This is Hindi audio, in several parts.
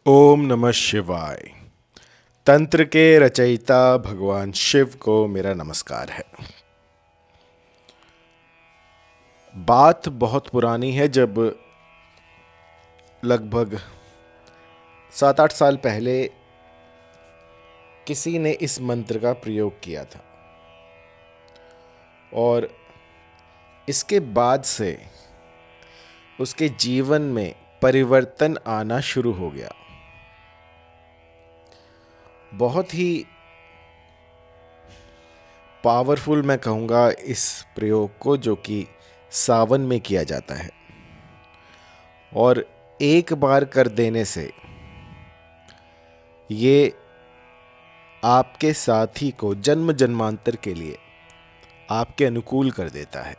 ओम नमः शिवाय। तंत्र के रचयिता भगवान शिव को मेरा नमस्कार है। बात बहुत पुरानी है, जब लगभग 7-8 साल पहले किसी ने इस मंत्र का प्रयोग किया था और इसके बाद से उसके जीवन में परिवर्तन आना शुरू हो गया। बहुत ही पावरफुल मैं कहूँगा इस प्रयोग को, जो कि सावन में किया जाता है और एक बार कर देने से ये आपके साथी को जन्म जन्मांतर के लिए आपके अनुकूल कर देता है।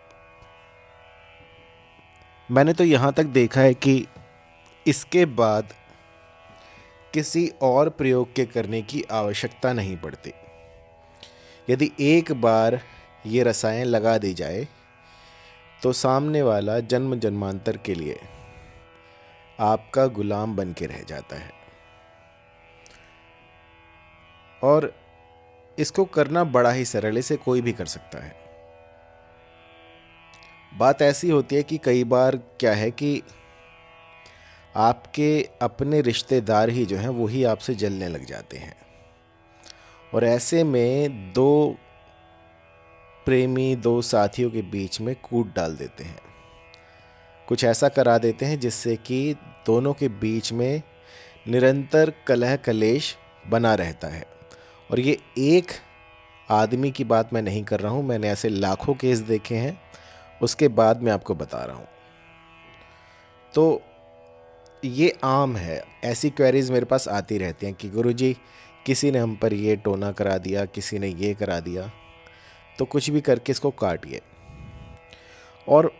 मैंने तो यहाँ तक देखा है कि इसके बाद किसी और प्रयोग के करने की आवश्यकता नहीं पड़ती। यदि एक बार ये रसायन लगा दी जाए तो सामने वाला जन्म जन्मांतर के लिए आपका गुलाम बन के रह जाता है। और इसको करना बड़ा ही सरल है, इसे कोई भी कर सकता है। बात ऐसी होती है कि कई बार क्या है कि आपके अपने रिश्तेदार ही जो हैं वो ही आपसे जलने लग जाते हैं और ऐसे में दो प्रेमी, दो साथियों के बीच में कूट डाल देते हैं। कुछ ऐसा करा देते हैं जिससे कि दोनों के बीच में निरंतर कलह कलेश बना रहता है। और ये एक आदमी की बात मैं नहीं कर रहा हूँ, मैंने ऐसे लाखों केस देखे हैं, उसके बाद मैं आपको बता रहा हूँ। तो ये आम है, ऐसी क्वेरीज मेरे पास आती रहती हैं कि गुरुजी किसी ने हम पर ये टोना करा दिया, किसी ने ये करा दिया, तो कुछ भी करके इसको काटिए। और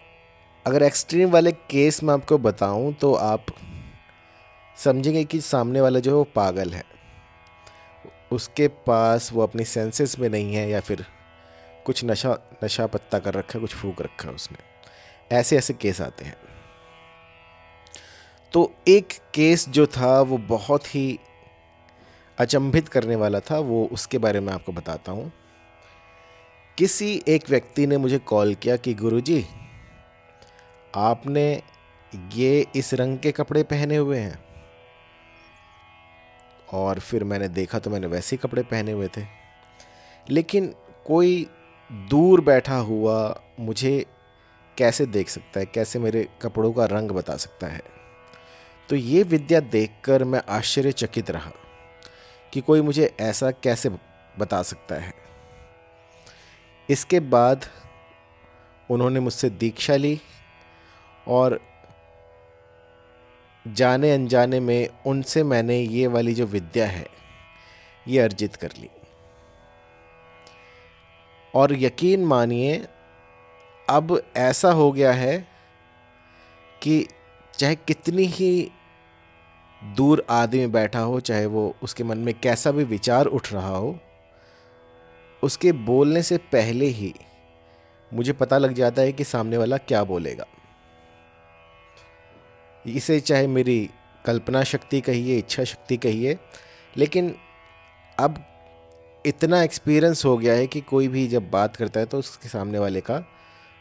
अगर एक्सट्रीम वाले केस में आपको बताऊं तो आप समझेंगे कि सामने वाला जो है वो पागल है, उसके पास वो अपनी सेंसेस में नहीं है, या फिर कुछ नशा नशा पत्ता कर रखा है, कुछ फूक रखा है उसने। ऐसे ऐसे केस आते हैं। तो एक केस जो था वो बहुत ही अचंभित करने वाला था, वो उसके बारे में आपको बताता हूँ। किसी एक व्यक्ति ने मुझे कॉल किया कि गुरुजी आपने ये इस रंग के कपड़े पहने हुए हैं, और फिर मैंने देखा तो मैंने वैसे ही कपड़े पहने हुए थे, लेकिन कोई दूर बैठा हुआ मुझे कैसे देख सकता है, कैसे मेरे कपड़ों का रंग बता सकता है। तो ये विद्या देखकर मैं आश्चर्यचकित रहा कि कोई मुझे ऐसा कैसे बता सकता है। इसके बाद उन्होंने मुझसे दीक्षा ली और जाने अनजाने में उनसे मैंने ये वाली जो विद्या है ये अर्जित कर ली। और यकीन मानिए अब ऐसा हो गया है कि चाहे कितनी ही दूर आदमी बैठा हो, चाहे वो उसके मन में कैसा भी विचार उठ रहा हो, उसके बोलने से पहले ही मुझे पता लग जाता है कि सामने वाला क्या बोलेगा। इसे चाहे मेरी कल्पना शक्ति कहिए, इच्छा शक्ति कहिए, लेकिन अब इतना एक्सपीरियंस हो गया है कि कोई भी जब बात करता है तो उसके सामने वाले का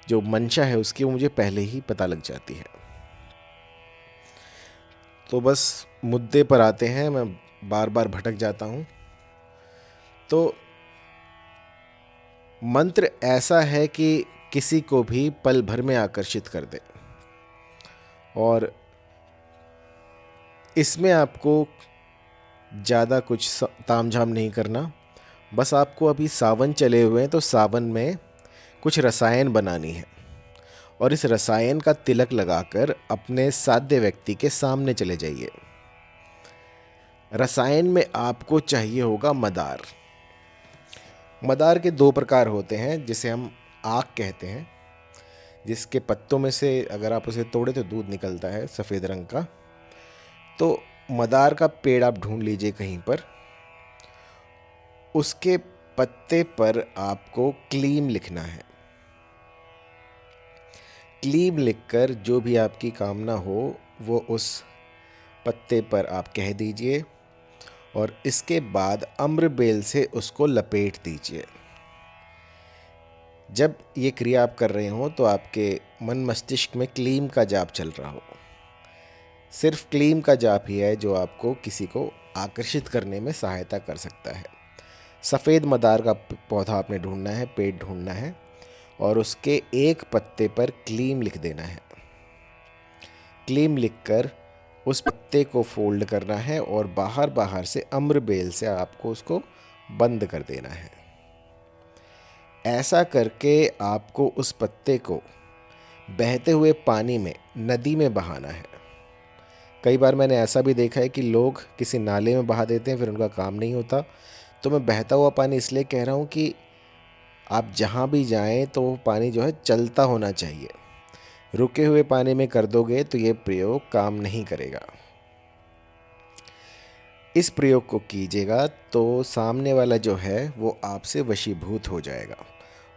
जो मंशा है उसकी वो मुझे पहले ही पता लग जाती है। तो बस मुद्दे पर आते हैं, मैं बार बार भटक जाता हूँ। तो मंत्र ऐसा है कि किसी को भी पल भर में आकर्षित कर दे, और इसमें आपको ज़्यादा कुछ तामझाम नहीं करना। बस आपको अभी सावन चले हुए हैं तो सावन में कुछ रसायन बनानी है, और इस रसायन का तिलक लगाकर अपने साध्य व्यक्ति के सामने चले जाइए। रसायन में आपको चाहिए होगा मदार। मदार के दो प्रकार होते हैं, जिसे हम आक कहते हैं, जिसके पत्तों में से अगर आप उसे तोड़े तो दूध निकलता है सफ़ेद रंग का। तो मदार का पेड़ आप ढूंढ लीजिए कहीं पर, उसके पत्ते पर आपको क्लीम लिखना है। क्लीम लिखकर जो भी आपकी कामना हो वो उस पत्ते पर आप कह दीजिए और इसके बाद अम्रबेल से उसको लपेट दीजिए। जब ये क्रिया आप कर रहे हो तो आपके मन मस्तिष्क में क्लीम का जाप चल रहा हो। सिर्फ क्लीम का जाप ही है जो आपको किसी को आकर्षित करने में सहायता कर सकता है। सफ़ेद मदार का पौधा आपने ढूंढना है, पेड़ ढूंढना है और उसके एक पत्ते पर क्लीम लिख देना है। क्लीम लिखकर उस पत्ते को फोल्ड करना है और बाहर बाहर से अम्रबेल से आपको उसको बंद कर देना है। ऐसा करके आपको उस पत्ते को बहते हुए पानी में, नदी में बहाना है। कई बार मैंने ऐसा भी देखा है कि लोग किसी नाले में बहा देते हैं, फिर उनका काम नहीं होता। तो मैं बहता हुआ पानी इसलिए कह रहा हूँ कि आप जहाँ भी जाएं तो वो पानी जो है चलता होना चाहिए। रुके हुए पानी में कर दोगे तो ये प्रयोग काम नहीं करेगा। इस प्रयोग को कीजिएगा तो सामने वाला जो है वो आपसे वशीभूत हो जाएगा।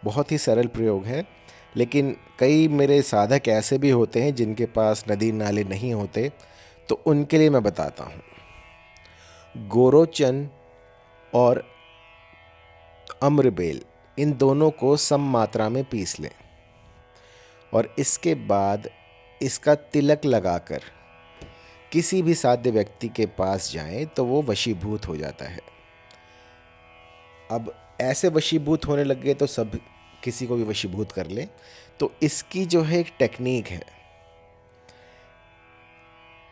बहुत ही सरल प्रयोग है, लेकिन कई मेरे साधक ऐसे भी होते हैं जिनके पास नदी नाले नहीं होते, तो उनके लिए मैं बताता हूँ। गोरोचन और अम्रबेल, इन दोनों को सम मात्रा में पीस लें और इसके बाद इसका तिलक लगाकर किसी भी साध्य व्यक्ति के पास जाएं तो वो वशीभूत हो जाता है। अब ऐसे वशीभूत होने लग गए तो सब किसी को भी वशीभूत कर ले। तो इसकी जो है एक टेक्निक है।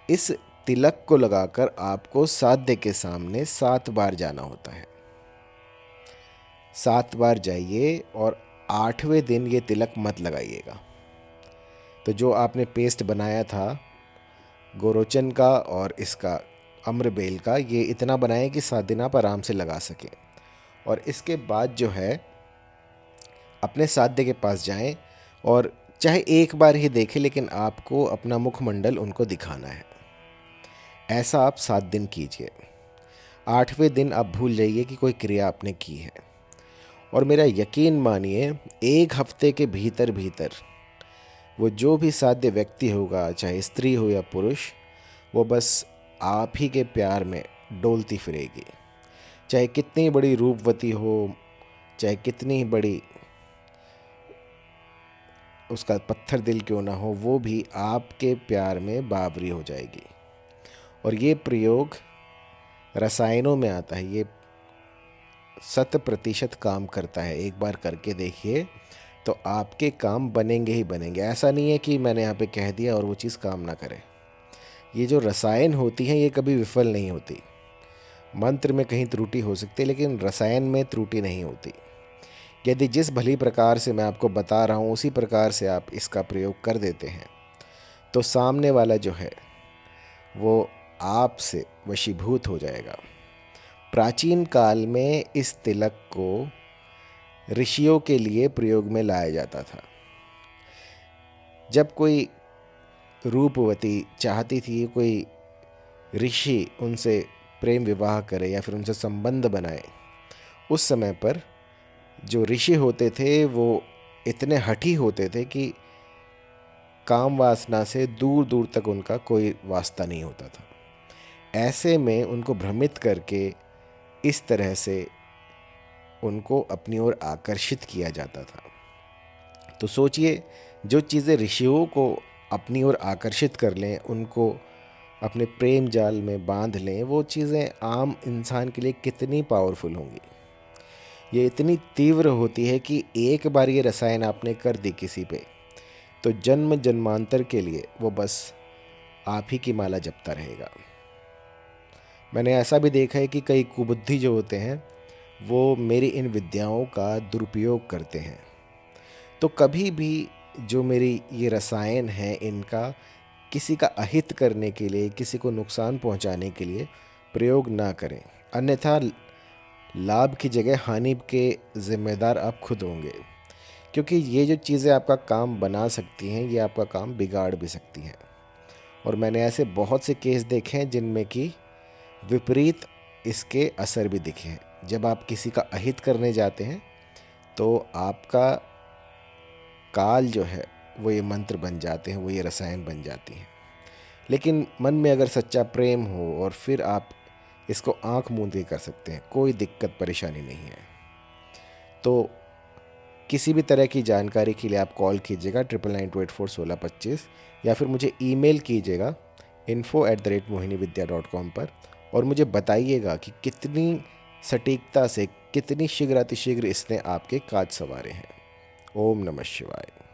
इस तिलक को लगाकर आपको साध्य के सामने 7 बार जाना होता है। 7 बार जाइए और 8वें दिन ये तिलक मत लगाइएगा। तो जो आपने पेस्ट बनाया था गोरोचन का और इसका अम्रबेल का, ये इतना बनाएं कि 7 दिन आप आराम से लगा सकें। और इसके बाद जो है अपने साध्य के पास जाएं और चाहे एक बार ही देखें, लेकिन आपको अपना मुखमंडल उनको दिखाना है। ऐसा आप 7 दिन कीजिए। 8वें दिन आप भूल जाइए कि कोई क्रिया आपने की है। और मेरा यकीन मानिए, 1 हफ्ते के भीतर भीतर वो जो भी साध्य व्यक्ति होगा, चाहे स्त्री हो या पुरुष, वो बस आप ही के प्यार में डोलती फिरेगी। चाहे कितनी बड़ी रूपवती हो, चाहे कितनी बड़ी उसका पत्थर दिल क्यों ना हो, वो भी आपके प्यार में बावरी हो जाएगी। और ये प्रयोग रसायनों में आता है, ये 100% काम करता है। एक बार करके देखिए तो आपके काम बनेंगे ही बनेंगे। ऐसा नहीं है कि मैंने यहाँ पे कह दिया और वो चीज़ काम ना करे। ये जो रसायन होती हैं ये कभी विफल नहीं होती। मंत्र में कहीं त्रुटि हो सकती है, लेकिन रसायन में त्रुटि नहीं होती। यदि जिस भली प्रकार से मैं आपको बता रहा हूँ उसी प्रकार से आप इसका प्रयोग कर देते हैं तो सामने वाला जो है वो आपसे वशीभूत हो जाएगा। प्राचीन काल में इस तिलक को ऋषियों के लिए प्रयोग में लाया जाता था। जब कोई रूपवती चाहती थी कोई ऋषि उनसे प्रेम विवाह करे या फिर उनसे संबंध बनाए, उस समय पर जो ऋषि होते थे वो इतने हठी होते थे कि काम वासना से दूर दूर तक उनका कोई वास्ता नहीं होता था। ऐसे में उनको भ्रमित करके इस तरह से उनको अपनी ओर आकर्षित किया जाता था। तो सोचिए, जो चीज़ें ऋषियों को अपनी ओर आकर्षित कर लें, उनको अपने प्रेम जाल में बांध लें, वो चीज़ें आम इंसान के लिए कितनी पावरफुल होंगी। ये इतनी तीव्र होती है कि एक बार ये रसायन आपने कर दी किसी पे, तो जन्म जन्मांतर के लिए वो बस आप ही की माला जपता रहेगा। मैंने ऐसा भी देखा है कि कई कुबुद्धि जो होते हैं वो मेरी इन विद्याओं का दुरुपयोग करते हैं। तो कभी भी जो मेरी ये रसायन है इनका किसी का अहित करने के लिए, किसी को नुकसान पहुंचाने के लिए प्रयोग ना करें, अन्यथा लाभ की जगह हानि के जिम्मेदार आप खुद होंगे। क्योंकि ये जो चीज़ें आपका काम बना सकती हैं ये आपका काम बिगाड़ भी सकती हैं। और मैंने ऐसे बहुत से केस देखे हैं जिनमें कि विपरीत इसके असर भी दिखे हैं। जब आप किसी का अहित करने जाते हैं तो आपका काल जो है वो ये मंत्र बन जाते हैं, वो ये रसायन बन जाती हैं। लेकिन मन में अगर सच्चा प्रेम हो और फिर आप इसको आंख मूंद के कर सकते हैं, कोई दिक्कत परेशानी नहीं है। तो किसी भी तरह की जानकारी के लिए आप कॉल कीजिएगा 9992841625 या फिर मुझे ईमेल कीजिएगा info@mohinividya.com पर और मुझे बताइएगा कि कितनी सटीकता से, कितनी शीघ्र अतिशीघ्र इसने आपके काज संवारे हैं। ओम नमः शिवाय।